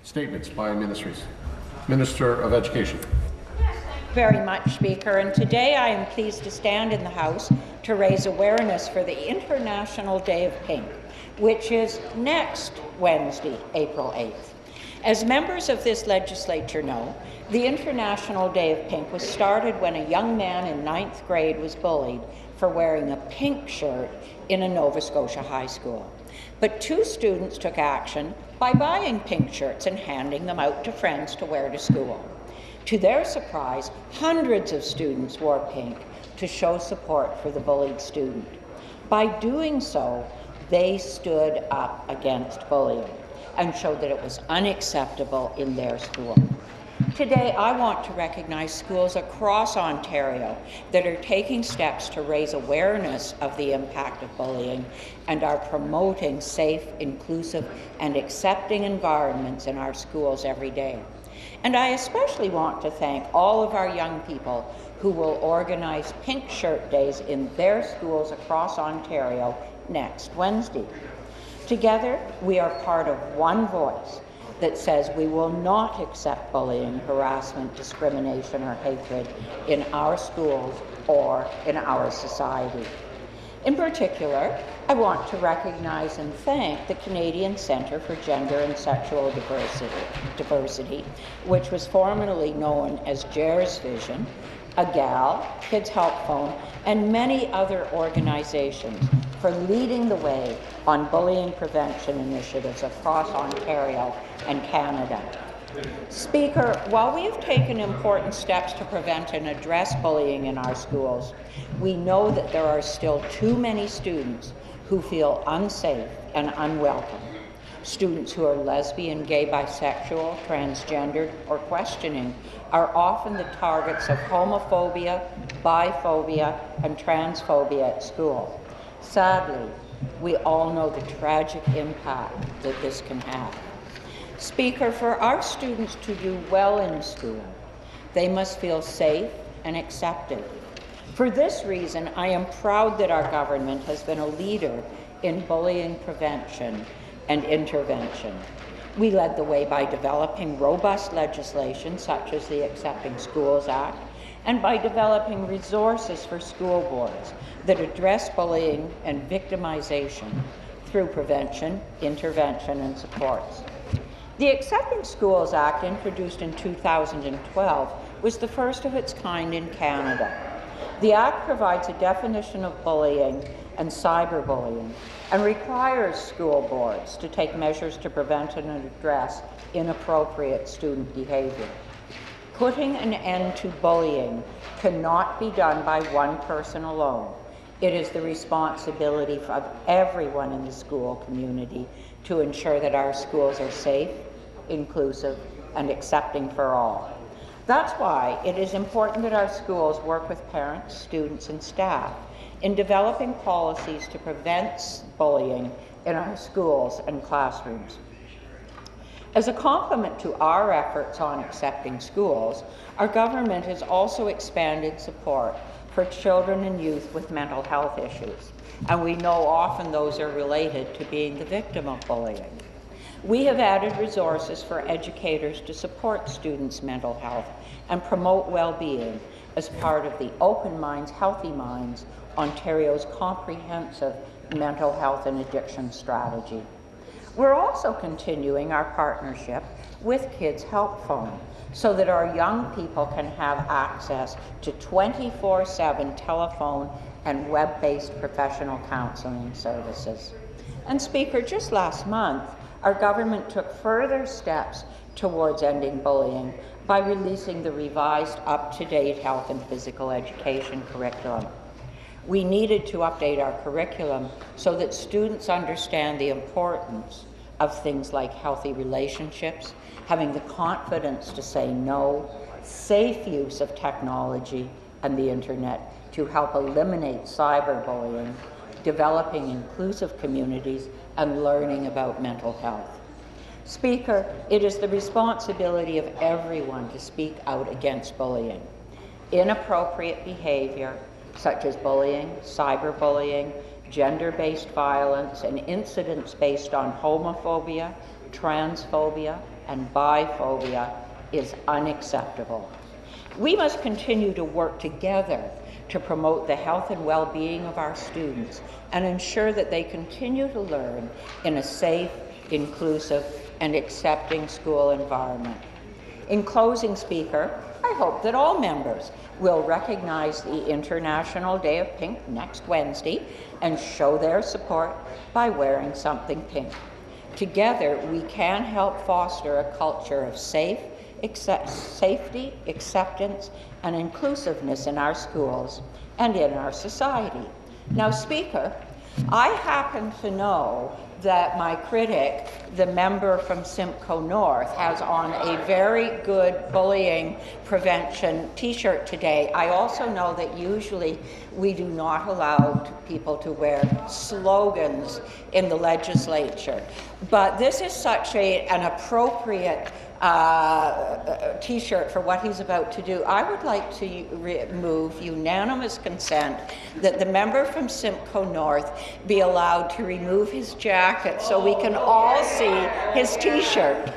Statements by ministries. Minister of Education. Very much, Speaker, and today I am pleased to stand in the House to raise awareness for the International Day of Pink, which is next Wednesday, April 8th. As members of this legislature know, the International Day of Pink was started when a young man in 9th grade was bullied for wearing a pink shirt in a Nova Scotia high school. But 2 students took action by buying pink shirts and handing them out to friends to wear to school. To their surprise, hundreds of students wore pink to show support for the bullied student. By doing so, they stood up against bullying and showed that it was unacceptable in their school. Today, I want to recognize schools across Ontario that are taking steps to raise awareness of the impact of bullying and are promoting safe, inclusive, and accepting environments in our schools every day. And I especially want to thank all of our young people who will organize pink shirt days in their schools across Ontario next Wednesday. Together, we are part of one voice that says we will not accept bullying, harassment, discrimination, or hatred in our schools or in our society. In particular, I want to recognize and thank the Canadian Centre for Gender and Sexual Diversity, which was formerly known as GER's Vision, AGAL, Kids Help Phone, and many other organizations for leading the way on bullying prevention initiatives across Ontario and Canada. Speaker, while we have taken important steps to prevent and address bullying in our schools, we know that there are still too many students who feel unsafe and unwelcome. Students who are lesbian, gay, bisexual, transgendered, or questioning are often the targets of homophobia, biphobia, and transphobia at school. Sadly, we all know the tragic impact that this can have. Speaker, for our students to do well in school, they must feel safe and accepted. For this reason, I am proud that our government has been a leader in bullying prevention and intervention. We led the way by developing robust legislation such as the Accepting Schools Act and by developing resources for school boards that address bullying and victimization through prevention, intervention, and supports. The Accepting Schools Act, introduced in 2012, was the first of its kind in Canada. The Act provides a definition of bullying and cyberbullying and requires school boards to take measures to prevent and address inappropriate student behavior. Putting an end to bullying cannot be done by one person alone. It is the responsibility of everyone in the school community to ensure that our schools are safe, inclusive, and accepting for all. That's why it is important that our schools work with parents, students, and staff in developing policies to prevent bullying in our schools and classrooms. As a complement to our efforts on accepting schools, our government has also expanded support for children and youth with mental health issues, and we know often those are related to being the victim of bullying. We have added resources for educators to support students' mental health and promote well-being as part of the Open Minds, Healthy Minds, Ontario's comprehensive mental health and addiction strategy. We're also continuing our partnership with Kids Help Phone so that our young people can have access to 24/7 telephone and web-based professional counseling services. And Speaker, just last month, our government took further steps towards ending bullying by releasing the revised up-to-date health and physical education curriculum. We needed to update our curriculum so that students understand the importance of things like healthy relationships, having the confidence to say no, safe use of technology and the internet to help eliminate cyberbullying, developing inclusive communities, and learning about mental health. Speaker, it is the responsibility of everyone to speak out against bullying. Inappropriate behavior, such as bullying, cyberbullying, gender-based violence, and incidents based on homophobia, transphobia and biphobia is unacceptable. We must continue to work together to promote the health and well-being of our students and ensure that they continue to learn in a safe, inclusive, and accepting school environment. In closing, Speaker, I hope that all members will recognize the International Day of Pink next Wednesday and show their support by wearing something pink. Together, we can help foster a culture of safety, acceptance, and inclusiveness in our schools and in our society. Now, Speaker, I happen to know that my critic, the member from Simcoe North, has on a very good bullying prevention t-shirt today. I also know that usually we do not allow people to wear slogans in the legislature. But this is such an appropriate t-shirt for what he's about to do. I would like to move unanimous consent that the member from Simcoe North be allowed to remove his jacket so we can all see his t-shirt.